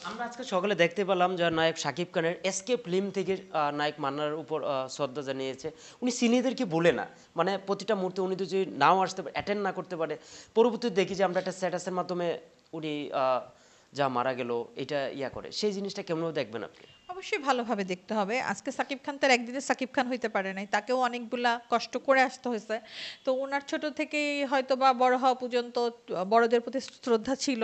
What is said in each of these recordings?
আমরা আজকে সকালে দেখতে পেলাম যে নায়ক শাকিব খানের এসকে ফিল্ম থেকে নায়ক মান্নার উপর শ্রদ্ধা জানিয়েছে। উনি সিনিয়রদেরকে বলে না, মানে প্রতিটা মুহূর্তে উনি যদি নাও আসতে পারে, অ্যাটেন্ড না করতে পারে, পরবর্তীতে দেখি যে আমরা একটা স্ট্যাটাসের মাধ্যমে উনি যা মারা গেল এটা ইয়া করে, সেই জিনিসটা কেমন দেখবেন আপনি? অবশ্যই ভালোভাবে দেখতে হবে। আজকে সাকিব খান তার একদিনে সাকিব খান হইতে পারে নাই। তাকেও অনেকগুলা কষ্ট করে আসতে হয়েছে। তো উনার ছোট থেকেই হয়তোবা বড় হওয়া পর্যন্ত বড়দের প্রতি শ্রদ্ধা ছিল,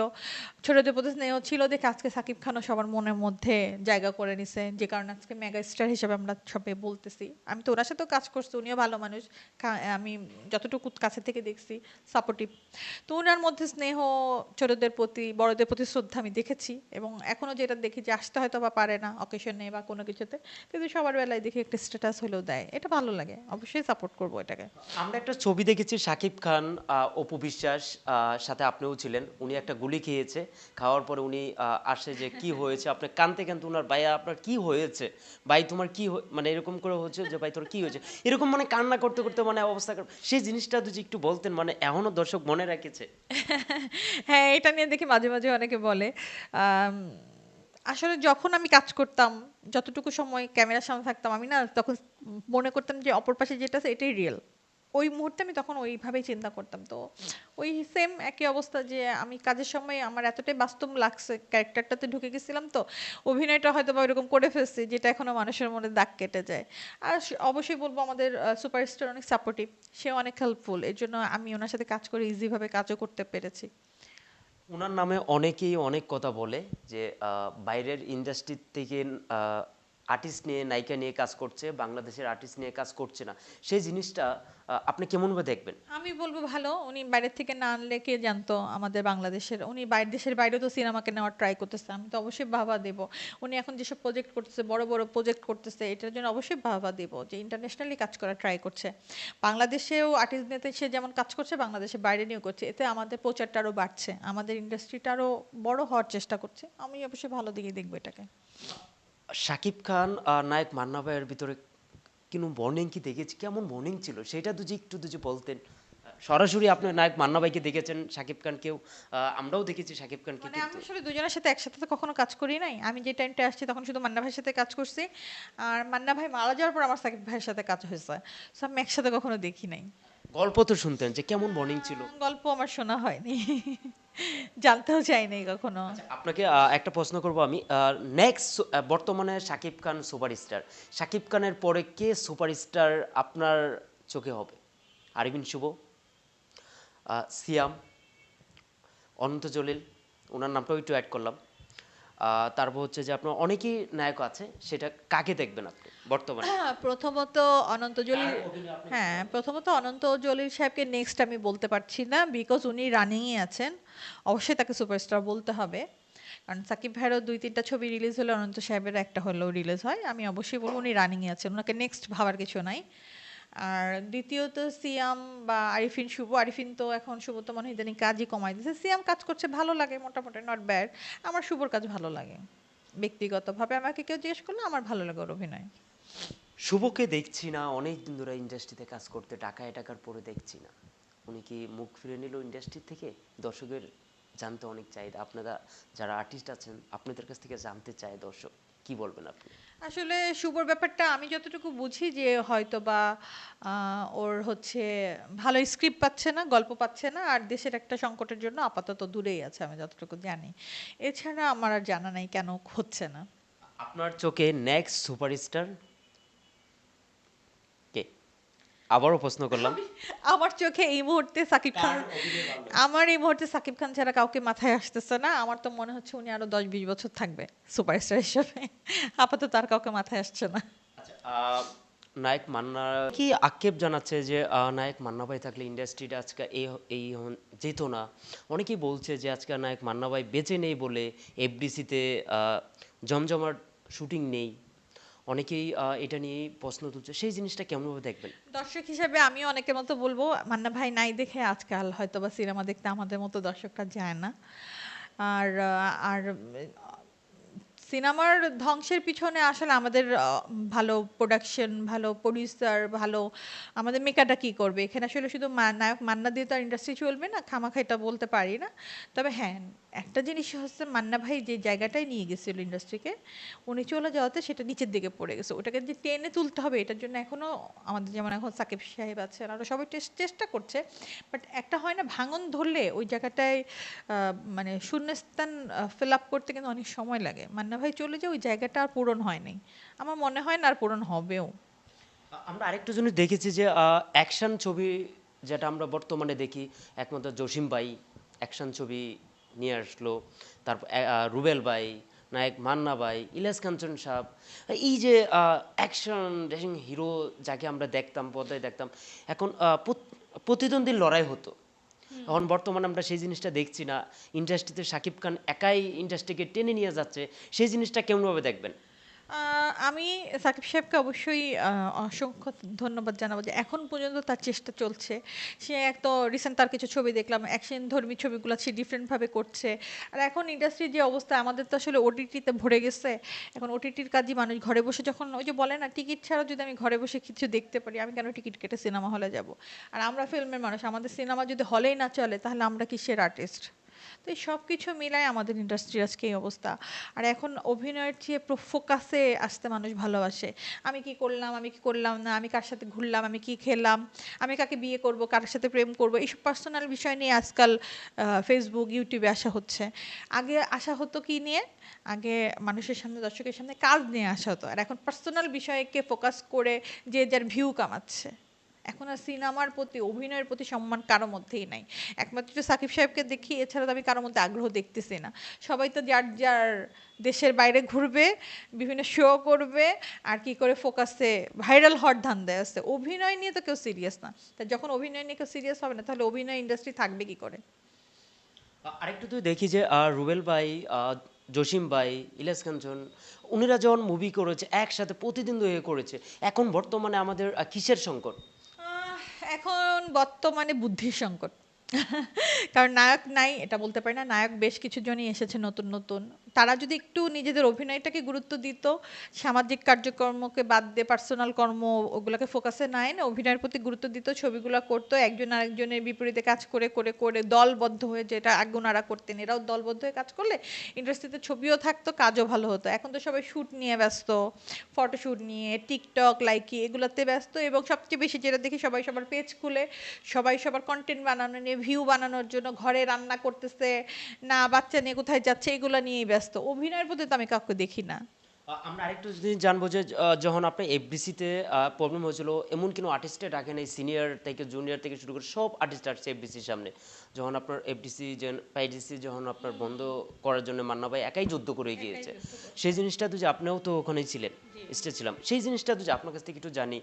ছোটদের প্রতি স্নেহ ছিল দেখে আজকে সাকিব খানও সবার মনের মধ্যে জায়গা করে নিছে। যে কারণে আজকে মেগা স্টার হিসেবে আমরা সবাই বলতেছি। আমি তো ওনার সাথেও কাজ করছি, উনিও ভালো মানুষ। আমি যতটুকু কাছে থেকে দেখছি সাপোর্টিভ। তো উনার মধ্যে স্নেহ, ছোটদের প্রতি বড়দের প্রতি শ্রদ্ধা আমি দেখেছি এবং এখনো যেটা দেখি যে আসতে হয়তো বা পারে না অকেশনে বা কোনো কিছুতে, কিন্তু সবার বেলায় দেখি একটা স্ট্যাটাস হলেও দেয়, এটা ভালো লাগে, অবশ্যই সাপোর্ট করবো এটাকে। আমরা একটা ছবি দেখেছি শাকিব খান, অপু বিশ্বাস সাথে আপনিও ছিলেন। উনি একটা গুলি খেয়েছে, খাওয়ার পরে উনি আসে যে কি হয়েছে, আপনি কানতে কানতে উনার ভাইয়া আপনার কি হয়েছে, ভাই তোমার কি মানে এরকম করে হচ্ছে যে ভাই তোর কি হয়েছে, এরকম মানে কান্না করতে করতে মানে অবস্থা খারাপ। সেই জিনিসটা যদি একটু বলতেন, মানে এখনো দর্শক মনে রাখেছে। হ্যাঁ, এটা নিয়ে দেখি মাঝে মাঝে অনেকে বলে। আম, আসলে যখন আমি কাজ করতাম, যতটুকু সময় ক্যামেরার সামনে থাকতাম, আমি না তখন মনে করতাম যে অপর পাশে যেটা আছে এটাই রিয়েল। ওই মুহূর্তে আমি তখন ওইভাবেই চিন্তা করতাম। তো ওই সেম একই অবস্থা যে আমি কাজের সময় আমার এতটাই বাস্তব লাগছে, ক্যারেক্টারটাতে ঢুকে গেছিলাম, তো অভিনয়টা হয়তো বা ওইরকম করে ফেলছি যেটা এখনো মানুষের মনে দাগ কেটে যায়। আর অবশ্যই বলবো আমাদের সুপারস্টার অনেক সাপোর্টিভ, সে অনেক হেল্পফুল, এর জন্য আমি ওনার সাথে কাজ করে ইজিভাবে কাজও করতে পেরেছি। উনার নামে অনেকেই অনেক কথা বলে যে বাইরের ইন্ডাস্ট্রি থেকে আর্টিস্ট নিয়ে, নায়িকা নিয়ে কাজ করছে, বাংলাদেশের আর্টিস্ট নিয়ে কাজ করছে না। সেই জিনিসটা আপনি কেমনভাবে দেখবেন? আমি বলবো ভালো, উনি বাইরের থেকে না আনলে কে জানতো আমাদের বাংলাদেশের, উনি বাইরের দেশের বাইরেও তো সিনেমাকে নেওয়ার ট্রাই করতেছে, আমি তো অবশ্যই বাহবা দেব। উনি এখন যেসব প্রজেক্ট করতেছে, বড় বড় প্রজেক্ট করতেছে, এটার জন্য অবশ্যই বাহবা দেব যে ইন্টারন্যাশনালি কাজ করার ট্রাই করছে। বাংলাদেশেও আর্টিস্ট নিতে সে যেমন কাজ করছে, বাংলাদেশে বাইরে নিয়েও করছে, এতে আমাদের প্রচারটা আরও বাড়ছে, আমাদের ইন্ডাস্ট্রিটা আরও বড় হওয়ার চেষ্টা করছে। আমি অবশ্যই ভালো দিকে দেখবো এটাকে। শাকিব খান আর নায়ক মান্না ভাইয়ের ভিতরে কোনো বর্নিং কি দেখেছি, কেমন বর্নিং ছিল সেটা যদি একটু যদি বলতেন। সরাসরি আপনি নায়ক মান্না ভাইকে দেখেছেন, শাকিব খানকেও আমরাও দেখেছি শাকিব খানকে, মানে আমি কিন্তু আসলে দুজনের সাথে একসাথে তো কখনো কাজ করি নাই। আমি যে টাইমটা আসছি তখন শুধু মান্না ভাইয়ের সাথে কাজ করছি। আর মান্না ভাই মারা যাওয়ার পর আমার সাকিব ভাইয়ের সাথে কাজ হয়েছে। সো আমি একসাথে কখনো দেখি নাই। গল্প তো শুনতেন যে কেমন বর্নিং ছিল। গল্প আমার শোনা হয়নি। জানতেও চাই নাই কখনো। আচ্ছা, আপনাকে একটা প্রশ্ন করব আমি। নেক্সট বর্তমানে শাকিব খান সুপারস্টার, শাকিব খানের পরে কে সুপারস্টার আপনার চোখে হবে? আরবিন শুভ, সিয়াম, অনন্ত জলিল, ওনার নামটাও একটু অ্যাড করলাম। তারপর হচ্ছে যে আপনার অনেকেই নায়ক আছে, সেটা কাকে দেখবেন আপনি বর্তমানে? প্রথমত অনন্ত জলিল। হ্যাঁ, প্রথমত অনন্ত জলিল সাহেবকে নেক্সট আমি বলতে পারছি না, বিকজ উনি রানিংয়ে আছেন। অবশ্যই তাকে সুপারস্টার বলতে হবে। কারণ সাকিব ভাইয়েরও ২-৩টা ছবি রিলিজ হলে অনন্ত সাহেবের একটা হলেও রিলিজ হয়। আমি অবশ্যই বলবো উনি রানিংয়ে আছেন, ওনাকে নেক্সট ভাবার কিছু নাই। আর দ্বিতীয়ত সিয়াম বা আরিফিন শুভ। আরিফিন তো এখন, শুভ তো মনে হয় ইদানিং কাজই কমাই দিয়েছে। সিয়াম কাজ করছে, ভালো লাগে, মোটামুটি নট ব্যাড। আমার শুভর কাজ ভালো লাগে। ব্যক্তিগতভাবে আমাকে কেউ জিজ্ঞেস করলে আমার ভালো লাগে ওর অভিনয়। শুভকে দেখছি না অনেক দিন ধরে ইন্ডাস্ট্রিতে কাজ করতে, টাকায় টাকার পরে দেখছি না। উনি কি মুখ ফিরে নিল ইন্ডাস্ট্রি থেকে? দর্শকের জানতে অনেক চাহিদা, আপনারা যারা আর্টিস্ট আছেন আপনাদের কাছ থেকে জানতে চায় দর্শক, কি বলবেন আপনি? আসলে শুভর ব্যাপারটা আমি যতটুকু বুঝি যে হয়তো বা ওর হচ্ছে ভালো স্ক্রিপ্ট পাচ্ছে না, গল্প পাচ্ছে না, আর দেশের একটা সংকটের জন্য আপাতত দূরেই আছে, আমি যতটুকু জানি। এছাড়া আমার আর জানা নাই কেন হচ্ছে না। আপনার চোখে নেক্সট সুপারস্টার কে? আবারও প্রশ্ন করলাম। আমার চোখে এই মুহূর্তে সাকিব খান। কার অভিনয় ভালো লাগে? আমার এই মুহূর্তে সাকিব খান ছাড়া কাউকে মাথায় আসতেছে না। আমার তো মনে হচ্ছে উনি আরো ১০-২০ বছর থাকবে সুপারস্টার হিসেবে। আপাতত আর কাউকে মাথায় আসছে না। আচ্ছা, নায়ক মান্না কি আক্ষেপ জানাচ্ছে যে নায়ক মান্না ভাই থাকলে ইন্ডাস্ট্রিটা আজকে যেত না। অনেকেই বলছে যে আজকে নায়ক মান্না ভাই বেঁচে নেই বলে এফডিসিতে জমজমাট শুটিং নেই। অনেকেই এটা নিয়েই প্রশ্ন তুলছে, সেই জিনিসটা কেমনভাবে দেখবেন? দর্শক হিসেবে আমিও অনেকের মতো বলবো, মান্না ভাই নাই দেখে আজকাল হয়তো বা সিনেমা দেখতে আমাদের মতো দর্শকরা যায় না। আর সিনেমার ধ্বংসের পিছনে আসলে আমাদের ভালো প্রোডাকশন, ভালো প্রডিউসার, ভালো আমাদের মেকারটা কি করবে এখানে? আসলে শুধু নায়ক মান্না দিয়ে তো আর ইন্ডাস্ট্রি চলবে না, খামাখা এটা বলতে পারি না। তবে হ্যাঁ, একটা জিনিস হচ্ছে মান্না ভাই যে জায়গাটায় নিয়ে গেছিল ইন্ডাস্ট্রিকে, উনি চলে যাওয়াতে সেটা নিচের দিকে পড়ে গেছে। ওটাকে যে টেনে তুলতে হবে এটার জন্য এখনো আমাদের যেমন এখন সাকিব সাহেব আছেন আরও সবাই চেষ্টা করছে, বাট একটা হয় না ভাঙন ধরলে ওই জায়গাটায় মানে শূন্যস্থান ফিল আপ করতে কিন্তু অনেক সময় লাগে। মান্না ভাই চলে যায় ওই জায়গাটা আর পূরণ হয়নি, আমার মনে হয় না আর পূরণ হবেও। আমরা আরেকটা জিনিস দেখেছি যে অ্যাকশন ছবি যেটা আমরা বর্তমানে দেখি, একমাত্র জসিম ভাই অ্যাকশন ছবি নিয়ে আসলো, তারপর রুবেল ভাই, নায়ক মান্না ভাই, ইলিয়াস কাঞ্চন সাহেব, এই যে অ্যাকশন ড্যাশিং হিরো যাকে আমরা দেখতাম, পর্দায় দেখতাম, এখন প্রতিদ্বন্দ্বীর লড়াই হতো। এখন বর্তমানে আমরা সেই জিনিসটা দেখছি না, ইন্ডাস্ট্রিতে শাকিব খান একাই ইন্ডাস্ট্রিকে টেনে নিয়ে যাচ্ছে, সেই জিনিসটা কেমনভাবে দেখবেন? আমি সাকিব সাহেবকে অবশ্যই অসংখ্য ধন্যবাদ জানাবো যে এখন পর্যন্ত তার চেষ্টা চলছে। সে এক তো রিসেন্ট তার কিছু ছবি দেখলাম, অ্যাকশন ধর্মী ছবিগুলো সে ডিফারেন্টভাবে করছে। আর এখন ইন্ডাস্ট্রির যে অবস্থা, আমাদের তো আসলে ওটিটিতে ভরে গেছে। এখন ওটিটির কাজই মানুষ ঘরে বসে যখন ওই যে বলে না টিকিট ছাড়া যদি আমি ঘরে বসে কিছু দেখতে পারি, আমি কেন টিকিট কেটে সিনেমা হলে যাব? আর আমরা ফিল্মের মানুষ, আমাদের সিনেমা যদি হলেই না চলে তাহলে আমরা কিসের আর্টিস্ট? তো এই সব কিছু মিলায় আমাদের ইন্ডাস্ট্রির আজকে এই অবস্থা। আর এখন অভিনয়ের চেয়ে ফোকাসে আসতে মানুষ ভালোবাসে। আমি কি করলাম, আমি কি করলাম না, আমি কার সাথে ঘুরলাম, আমি কি খেলাম, আমি কাকে বিয়ে করব, কার সাথে প্রেম করব, এইসব পার্সোনাল বিষয় নিয়ে আজকাল ফেসবুক ইউটিউবে আসা হচ্ছে। আগে আসা হতো কি নিয়ে? আগে মানুষের সামনে, দর্শকের সামনে কাজ নিয়ে আসা হতো, আর এখন পার্সোনাল বিষয়কে ফোকাস করে যে যার ভিউ কামাচ্ছে। এখন আর সিনেমার প্রতি, অভিনয়ের প্রতি সম্মান কারো মধ্যেই নাই। একমাত্র সাকিব সাহেবকে দেখি, এছাড়া তো আমি কারোর মধ্যে আগ্রহ দেখতেছি না। সবাই তো যার যার দেশের বাইরে ঘুরবে, বিভিন্ন শো করবে, আর কি করে ফোকাসে ভাইরাল হওয়ার ধান্দায় আছে। অভিনয় নিয়ে তো কেউ সিরিয়াস না। তা যখন অভিনয় নিয়ে কেউ সিরিয়াস হবে না, তাহলে অভিনয় ইন্ডাস্ট্রি থাকবে কি করে? আরেকটু তুই দেখি যে রুবেল ভাই, জসিম ভাই, ইলিয়াস কাঞ্চন, উনিরা যখন মুভি করেছে একসাথে প্রতিদিন হয়ে করেছে, এখন বর্তমানে আমাদের কিসের সংকট? আহ, এখন বর্তমানে বুদ্ধির সংকট। কারণ নায়ক নাই এটা বলতে পারি না, নায়ক বেশ কিছু জনই এসেছে নতুন নতুন। তারা যদি একটু নিজেদের অভিনয়টাকে গুরুত্ব দিত, সামাজিক কার্যক্রমকে বাদ দিয়ে পার্সোনাল কর্ম ওগুলোকে ফোকাসে না এনে অভিনয়ের প্রতি গুরুত্ব দিত, ছবিগুলো করতো একজন আরেকজনের বিপরীতে কাজ করে করে করে দলবদ্ধ হয়ে, যেটা আগে ওনারা করতেন, এরাও দলবদ্ধ হয়ে কাজ করলে ইন্ডাস্ট্রিতে ছবিও থাকতো, কাজও ভালো হতো। এখন তো সবাই শ্যুট নিয়ে ব্যস্ত, ফটোশ্যুট নিয়ে, টিকটক লাইকি এগুলোতে ব্যস্ত, এবং সবচেয়ে বেশি যেটা দেখি সবাই সবার পেজ খুলে সবাই সবার কন্টেন্ট বানানো নিয়ে, ভিউ বানানোর জন্য ঘরে রান্না করতেছে, না বাচ্চা নিয়ে কোথায় যাচ্ছে, এগুলো নিয়েই ব্যস্ত। অভিনয়ের প্রতি তো আমি কাউকে দেখি না। আমরা আরেকটু যদি জানবো যে যখন আপনার এফডিসিতে প্রবলেম হয়েছিল, এমন কোনো আর্টিস্টে ডাকেন, এই সিনিয়র থেকে জুনিয়র থেকে শুরু করে সব আর্টিস্ট আসছে এফডিসির সামনে, যখন আপনার এফডিসি পাইডিসি যখন আপনার বন্ধ করার জন্য মান্না ভাই একাই যুদ্ধ করে গিয়েছে, সেই জিনিসটা তো যে আপনিও তো ওখানেই ছিলেন, স্টে ছিলাম, সেই জিনিসটা তো যে আপনার কাছ থেকে একটু জানি।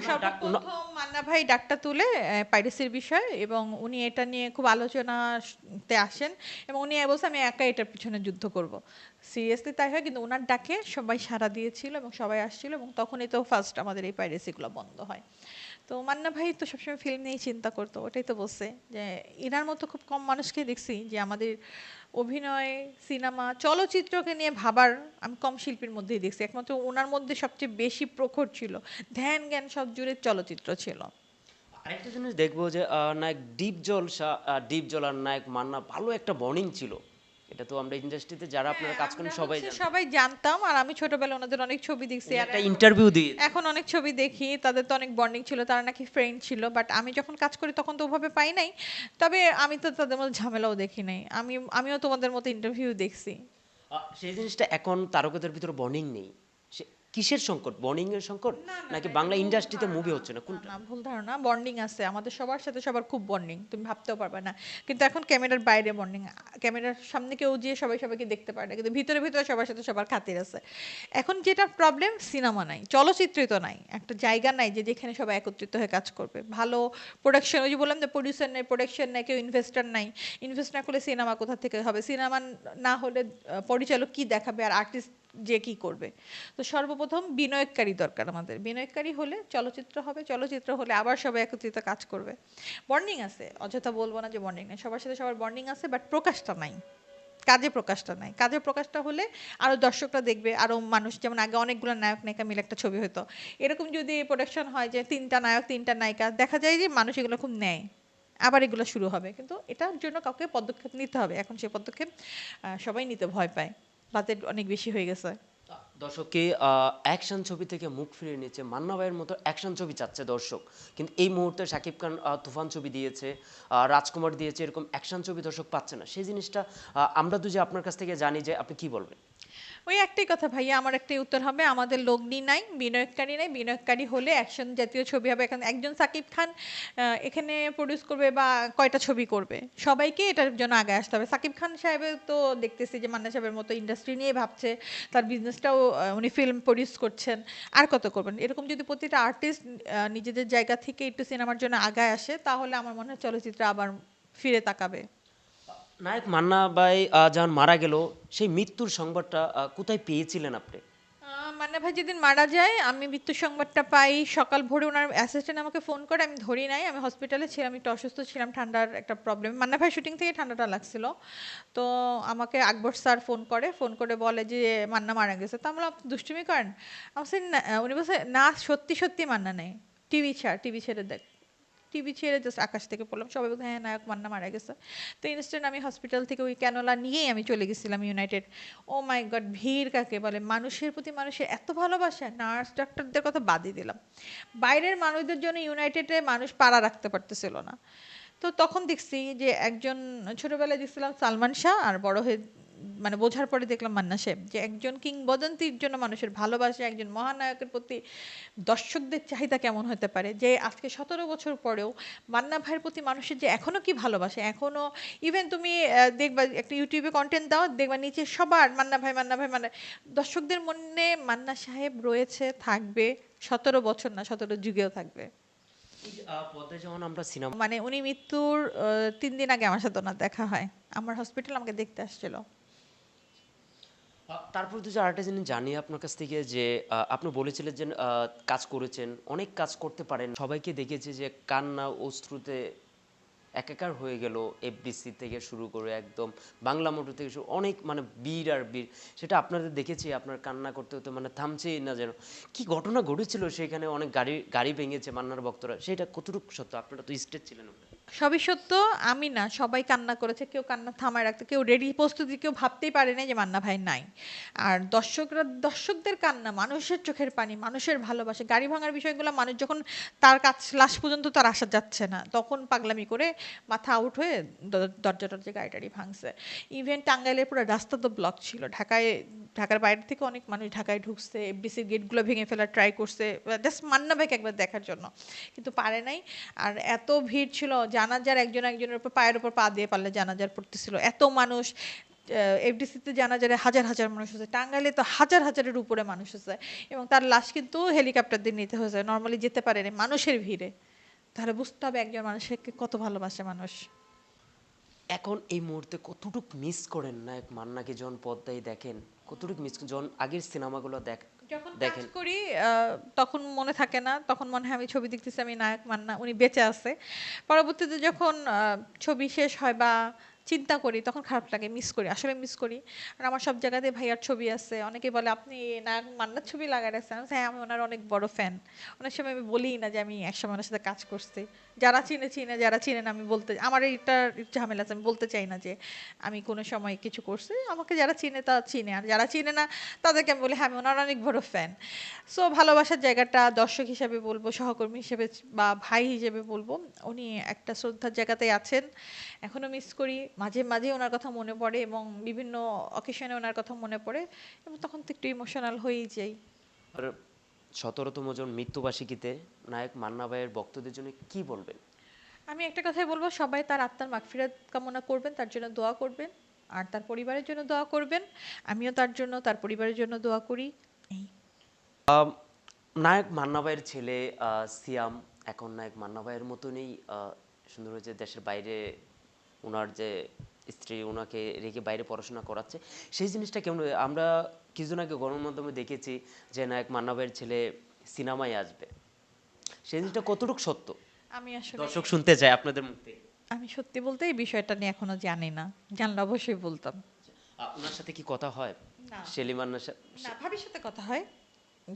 সর্বপ্রথম মান্না ভাই ডাকটা তুলে পাইরেসির বিষয়, এবং উনি এটা নিয়ে খুব আলোচনাতে আসেন, এবং উনি বলছে আমি একা এটার পিছনে যুদ্ধ করব। সিরিয়াসলি তাই হয়, কিন্তু ওনার ডাকে সবাই সাড়া দিয়েছিল এবং সবাই আসছিল, এবং তখনই তো ফার্স্ট আমাদের এই পাইরেসিগুলো বন্ধ হয়। তো মান্না ভাই তো সবসময় ফিল্ম নিয়েই চিন্তা করতো, ওটাই তো বলছে যে এনার মতো খুব কম মানুষকে দেখছি যে আমাদের অভিনয়, সিনেমা, চলচ্চিত্রকে নিয়ে ভাবার আমি কম শিল্পীর মধ্যেই দেখছি। একমাত্র ওনার মধ্যে সবচেয়ে বেশি প্রখর ছিল, ধ্যান জ্ঞান সব জুড়ে চলচ্চিত্র ছিল। আরেকটা জিনিস দেখবো যে নায়ক ডিপ জল আর নায়ক মান্না ভালো একটা বন্ডিং ছিল, এটা তো আমরা ইন্ডাস্ট্রিতে যারা আপনারা কাজ করেন আমরা সবাই হচ্ছে জানেন। সবাই জানতাম, আর আমি ছোটবেলায় ওনাদের অনেক ছবি দেখছি, উনি আর একটা ইন্টারভিউ দিয়ে, এখন অনেক ছবি দেখি, তাদের তো অনেক বন্ডিং ছিল, তারা নাকি ফ্রেন্ড ছিল। বাট আমি যখন কাজ করি তখন তো ওভাবে পাই নাই। তবে আমি তো তাদের মধ্যে ঝামেলাও দেখি নাই। আমিও তোমাদের মতো ইন্টারভিউ দেখছি। সেই জিনিসটা এখন তারকাদের ভিতরে বন্ডিং নেই, সে কিসের সংকট, বন্ডিং এর সংকট না না নাকি না, এটা বাংলা ভুল ইন্ডাস্ট্রিতে ধারণা। মুভি হচ্ছে না, না কোনটা? না, ভুল ধারণা। বন্ডিং আছে আমাদের সবার সাথে, সবার খুব বন্ডিং, তুমি ভাবতেও পারবে না। কিন্তু এখন ক্যামেরার বাইরে বন্ডিং, ক্যামেরার সামনে কেউ যেয়ে সবাই সবাইকে দেখতে পারে না, কিন্তু ভিতরে ভিতরে সবার সাথে সবার খাতির আছে। এখন যেটা প্রবলেম, সিনেমা নাই, চলচ্চিত্রই তো নাই, একটা জায়গা নাই যে যেখানে সবাই একত্রিত হয়ে কাজ করবে। ভালো প্রোডাকশন, ওই যে বললাম যে প্রডিউসার নেই, প্রোডাকশন নেই, কেউ ইনভেস্টার নাই। ইনভেস্ট না করলে সিনেমা কোথা থেকে হবে? সিনেমা না হলে পরিচালক কি দেখাবে, আর আর্টিস্ট যে কি করবে? তো সর্বপ্রথম বিনিয়োগকারী দরকার আমাদের। বিনিয়োগকারী হলে চলচ্চিত্র হবে, চলচ্চিত্র হলে আবার সবাই একত্রিত কাজ করবে। বন্ডিং আছে, অযথা বলবো না যে বন্ডিং নেই, সবার সাথে সবার বন্ডিং আছে, বাট প্রকাশটা নাই। কাজে প্রকাশটা নাই। কাজে প্রকাশটা হলে আরো দর্শকরা দেখবে, আরো মানুষ, যেমন আগে অনেকগুলো নায়ক নায়িকা মিলে একটা ছবি হতো, এরকম যদি প্রোডাকশন হয় যে তিনটা নায়ক তিনটা নায়িকা, দেখা যায় যে মানুষ এগুলো খুব নেয়। আবার এগুলো শুরু হবে, কিন্তু এটার জন্য কাউকে পদক্ষেপ নিতে হবে। এখন সেই পদক্ষেপ সবাই নিতে ভয় পায়, বাজেট অনেক বেশি হয়ে গেছে। দর্শককে অ্যাকশন ছবি থেকে মুখ ফিরিয়ে নিচ্ছে, মান্না ভাইয়ের মতো অ্যাকশন ছবি চাচ্ছে দর্শক, কিন্তু এই মুহূর্তে শাকিব খান তুফান ছবি দিয়েছে, রাজকুমার দিয়েছে, এরকম অ্যাকশন ছবি দর্শক পাচ্ছে না। সেই জিনিসটা আমরা দুজি আপনার কাছ থেকে জানি, যে আপনি কি বলবেন? ওই একটাই কথা ভাইয়া, আমার একটাই উত্তর হবে, আমাদের লগ্নি নাই, বিনিয়োগকারী নাই। বিনিয়োগকারী হলে অ্যাকশন জাতীয় ছবি হবে। এখন একজন সাকিব খান এখানে প্রডিউস করবে বা কয়টা ছবি করবে, সবাইকে এটার জন্য আগে আসতে হবে। সাকিব খান সাহেবের তো দেখতেছি যে মান্না সাহেবের মতো ইন্ডাস্ট্রি নিয়ে ভাবছে, তার বিজনেসটাও উনি ফিল্ম প্রডিউস করছেন, আর কত করবেন। এরকম যদি প্রতিটা আর্টিস্ট নিজেদের জায়গা থেকে একটু সিনেমার জন্য আগায় আসে, তাহলে আমার মনে হয় চলচ্চিত্র আবার ফিরে তাকাবে। নায়ক মান্না ভাই যখন মারা গেল, সেই মৃত্যুর সংবাদটা কোথায় পেয়েছিলেন আপনি? মান্না ভাই যেদিন মারা যায়, আমি মৃত্যুর সংবাদটা পাই সকাল ভোরে। ওনার অ্যাসিস্ট্যান্ট আমাকে ফোন করে, আমি ধরি নাই, আমি হসপিটালে ছিলাম, একটু অসুস্থ ছিলাম, ঠান্ডার একটা প্রবলেম, মান্না ভাই শুটিং থেকে ঠান্ডাটা লাগছিল। তো আমাকে আকবর স্যার ফোন করে বলে যে মান্না মারা গেছে। তো আমরা, আপনি দুষ্টুমি করেন? আমি বলছি, "না", উনি বলছে, না সত্যি সত্যি মান্না নেই, টিভি ছেড়ে দেখ, টিভি ছেড়ে জাস্ট আকাশ থেকে পড়লাম, সবাই বলতে হ্যাঁ নায়ক মান্না মারা গেছে। তো ইনস্ট্যান্ট আমি হসপিটাল থেকে ওই ক্যানোলা নিয়েই আমি চলে গেছিলাম ইউনাইটেড। ও মাই গড, ভিড় কাকে বলে! মানুষের প্রতি মানুষের এত ভালোবাসা, নার্স ডাক্তারদের কথা বাদই দিলাম, বাইরের মানুষদের জন্য ইউনাইটেডে মানুষ পাড়া রাখতে পারতেছিল না। তো তখন দেখছি যে একজন, ছোটবেলায় দেখছিলাম সালমান শাহ, আর বড় হয়ে মানে বোঝার পরে দেখলাম মান্না সাহেব, যে একজন কিংবদন্তির জন্য মানুষের ভালোবাসা, একজন মহানায়কের প্রতি দর্শকদের চাহিদা কেমন হতে পারে, যে আজকে 17 বছর পরেও মান্না ভাইয়ের প্রতি মানুষের যে এখনো কি ভালোবাসে, এখনো ইভেন তুমি দেখবা একটা ইউটিউবে কন্টেন্ট দাও, দেখবা নিচে সবার মান্না ভাই, মান্না ভাই, মান্না। দর্শকদের মনে মান্না সাহেব রয়েছে, থাকবে, 17 বছর না, 17 যুগেও থাকবে। এই যে পদ্মা, যখন আমরা সিনেমা, মানে উনি মৃত্যুর 3 দিন আগে আমার সাথে ওনার দেখা হয়, আমার হসপিটাল আমাকে দেখতে আসছিল। তারপর তো যে আরেকটা জিনিস জানি আপনার কাছ থেকে, যে আপনি বলেছিলেন যে কাজ করেছেন, অনেক কাজ করতে পারেন, সবাইকে দেখেছি যে কান্না অশ্রুতে একাকার হয়ে গেল। এফডিসি থেকে শুরু করে একদম বাংলা মোটর থেকে শুরু, অনেক মানে বীর আর বীর, সেটা আপনাদের দেখেছি, আপনার কান্না করতে হতে মানে থামছেই না যেন। কি ঘটনা ঘটেছিল সেখানে? অনেক গাড়ি গাড়ি ভেঙেছে মান্নার ভক্তরা, সেটা কতটুকু সত্য? আপনারা তো স্টেজ ছিলেন ওখানে। সবই সত্য, আমি না, সবাই কান্না করেছে, কেউ কান্না থামায় রাখতে, কেউ রেডি প্রস্তুতি, কেউ ভাবতেই পারে না যে মান্না ভাই নাই। আর দর্শকদের কান্না, মানুষের চোখের পানি, মানুষের ভালোবাসা, গাড়ি ভাঙার বিষয়গুলো, মানুষ যখন তার কাছ লাশ পর্যন্ত তার আসা যাচ্ছে না, তখন পাগলামি করে মাথা আউট হয়ে দরজা টরজা গাড়ি টাড়ি ভাঙছে। ইভেন টাঙ্গাইলের পুরো রাস্তা তো ব্লক ছিল, ঢাকার বাইরে থেকে অনেক মানুষ ঢাকায় ঢুকছে, এফডিসির গেটগুলো ভেঙে ফেলার ট্রাই করছে জাস্ট মান্না ভাইকে একবার দেখার জন্য, কিন্তু পারে নাই। আর এত ভিড় ছিল, জানাজার একজন একজনের উপর পায়ের উপর পা দিয়ে পারলে জানাজার পড়তেছিল, এত মানুষ। এফডিসিতে জানাজারে হাজার হাজার মানুষ আছে, টাঙ্গাইলে তো হাজার হাজারের উপরে মানুষ আছে, এবং তার লাশ কিন্তু হেলিকপ্টার দিয়ে নিতে হয়েছে, নর্মালি যেতে পারেনি মানুষের ভিড়ে। তাহলে বুঝতে হবে একজন মানুষকে কত ভালোবাসে মানুষ। এখন এই মুহূর্তে কতটুকু মিস করেন নায়ক মান্নাকে, যখন পদ্মায় দেখেন কতটুকু মিস, যখন আগের সিনেমাগুলো যখন কাজ দেখেন? করি তখন মনে থাকে না, তখন মনে হয় আমি ছবি দেখতেছি, আমি নায়ক মান্না উনি বেঁচে আছে। পরবর্তীতে যখন ছবি শেষ হয় বা চিন্তা করি, তখন খারাপ লাগে, মিস করি, আসলে মিস করি। আর আমার সব জায়গাতে ভাইয়ার ছবি আছে, অনেকে বলে আপনি নায়ক মান্নার ছবি লাগাই রাখছেন, আমি বলি, হ্যাঁ আমি ওনার অনেক বড় ফ্যান। অনেক সময় আমি বলি না যে আমি একসময় ওনার সাথে কাজ করছি, যারা চিনে চিনে, যারা চিনে না আমি বলতে, আমার এইটার ঝামেলা আছে, আমি বলতে চাই না যে আমি কোনো সময় কিছু করছি। আমাকে যারা চিনে তা চিনে, আর যারা চিনে না তাদেরকে আমি বলি হ্যাঁ আমি ওনার অনেক বড় ফ্যান। সো ভালোবাসার জায়গাটা দর্শক হিসেবে বলবো, সহকর্মী হিসেবে বা ভাই হিসেবে বলবো, উনি একটা শ্রদ্ধার জায়গাতেই আছেন। এখনও মিস করি, মাঝে মাঝে ওনার কথা মনে পড়ে, এবং বিভিন্ন অকেশনে ওনার কথা মনে পড়ে, এবং তখন তো একটু ইমোশনাল হয়েই যাই। আর 17তম জন মৃত্যুবার্ষিকীতে নায়ক মান্না ভাইয়ের ভক্তদের জন্য কি বলবেন? আমি একটা কথাই বলবো, সবাই তার আত্মার মাগফিরাত কামনা করবেন, তার জন্য দোয়া করবেন, আর তার পরিবারের জন্য দোয়া করবেন। আমিও তার জন্য, তার পরিবারের জন্য দোয়া করি। এই আম, নায়ক মান্না ভাইয়ের ছেলে সিয়াম এখন নায়ক মান্না ভাইয়ের মতনই সুন্দর হয়েছে, দেশের বাইরে ওনার যে স্ত্রী ওনাকে রেখে বাইরে পড়াশোনা করাচ্ছে, সেই জিনিসটা কেমন? আমরা কিছুদিন আগে গণমাধ্যমে দেখেছি যে নায়ক মান্না ভাইয়ের ছেলে সিনেমায় আসবে, সেই জিনিসটা কতটুকু সত্য? আমি আসলে, দর্শক শুনতে চায় আপনাদের মুখ থেকে। আমি সত্যি বলতে এই বিষয়টা নিয়ে এখনো জানি না, জানলে অবশ্যই বলতাম। ওনার সাথে কি কথা হয়? না, সেলিমান্নার না ভাবির সাথে কথা হয়,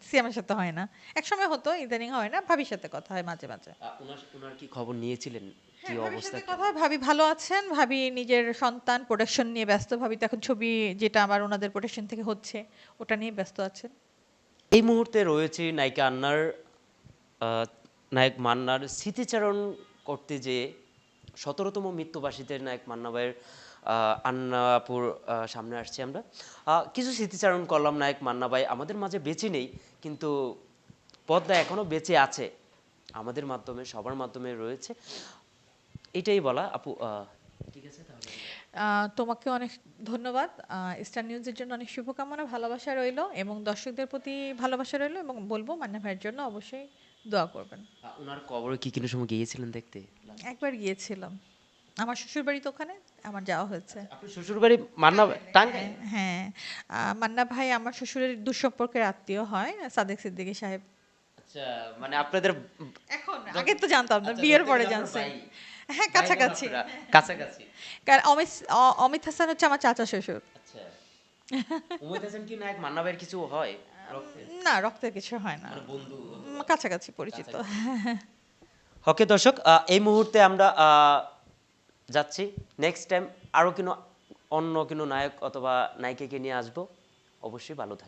সিয়ামের সাথে হয় না। একসময় হতো, ইদানিং হয় না, ভাবির সাথে কথা হয় মাঝে মাঝে। ওনার ওনার কি খবর নিয়েছিলেন? কি ভাবির অবস্থা সাথে কথা হয়, ভাবি ভালো আছেন, ভাবি নিজের সন্তান প্রোডাকশন নিয়ে ব্যস্ত, ভাবি তো এখন ছবি যেটা আমার ওনাদের প্রোডাকশন থেকে হচ্ছে ওটা নিয়ে ব্যস্ত আছেন। এই মুহূর্তে রয়েছে নায়িকা আন্নার নায়ক মান্নার স্মৃতিচারণ করতে যেয়ে ১৭তম মৃত্যুবার্ষিকীতে নায়ক মান্না ভাইয়ের আন্নাপুর সামনে আসছি আমরা। কিছু স্মৃতিচারণ করলাম। নায়ক মান্না ভাই আমাদের মাঝে বেঁচে নেই, কিন্তু পদ্মা এখনো বেঁচে আছে, আমাদের মাধ্যমে, সবার মাধ্যমে রয়েছে, এটাই বলা। আপু ঠিক আছে তাহলে। তোমাকে অনেক ধন্যবাদ। স্টার নিউজের জন্য অনেক শুভকামনা, ভালোবাসা রইলো এবং দর্শকদের প্রতি ভালোবাসা রইলো, এবং বলবো মান্না ভাইয়ের জন্য অবশ্যই দোয়া করবেন। ওনার কবরে কি কোনো সময় গিয়েছিলেন দেখতে? একবার গিয়েছিলাম, আমার শ্বশুর বাড়ি তো ওখানে, আমার যাওয়া হয়েছে। আপনার শ্বশুরবাড়ি মান্না টাঙ্গাইল? হ্যাঁ, হ্যাঁ। মান্না ভাই আমার শ্বশুরের দূরসম্পর্কের আত্মীয় হয়, সাদেক সিদ্দিকী সাহেব। আচ্ছা, মানে আপনাদের এখন, যত- আগে তো জানতাম না, আচ্ছা, বিয়ের ধরতে পরে গেলে আপনার জানছি। ভাই, হ্যাঁ, ভাই বোন কাছাকাছি। আপনারা, কাছাকাছি। কারণ অমিত হাসান হচ্ছে আমার চাচা শ্বশুর। আচ্ছা, উমেদ হাসান কি নায়ক মান্না ভাইয়ের কিছু হয় রক্তে? না, রক্তের কিছু হয় না, মানে বন্ধু হতে পারে। কাছাকাছি পরিচিত। কাছাকাছি। ওকে দর্শক, এই মুহূর্তে আমরা যাচ্ছি। নেক্সট টাইম আরো কোনো অন্য কোনো নায়ক অথবা নায়িকাকে নিয়ে আসবো। অবশ্যই ভালো থাকবে।